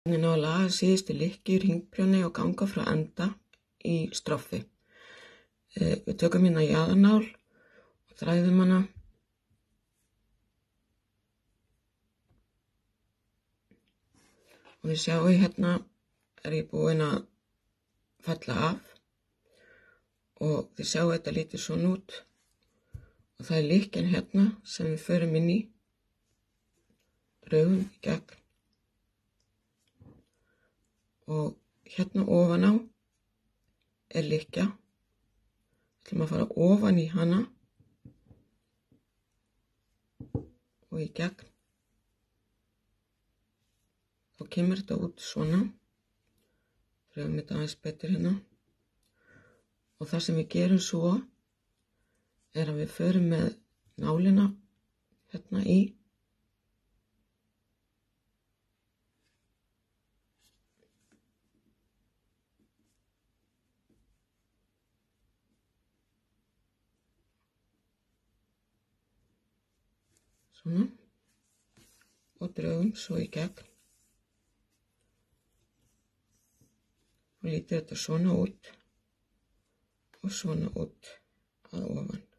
Ná að laga síðustu lykki í hringprjóni og ganga frá enda í stroffi. Við tökum hérna jaðarnál og þræðum hana. Og þið sjáu hérna er ég búin að fella af og þið sjáu þetta lítur svona út og það er lykkjan hérna sem við förum inn í, drögum í gegn og hérna ofan á er lykkja. Við ætlum að fara ofan í hana og í gegn. Þá kemur þetta út svona. Drögum þetta aðeins betur hérna. Og það sem við gerum svo er að við förum með nálina hérna í. Svona. Og drögum svo í gegn. Og lítur þetta svona út og svona út að ofan.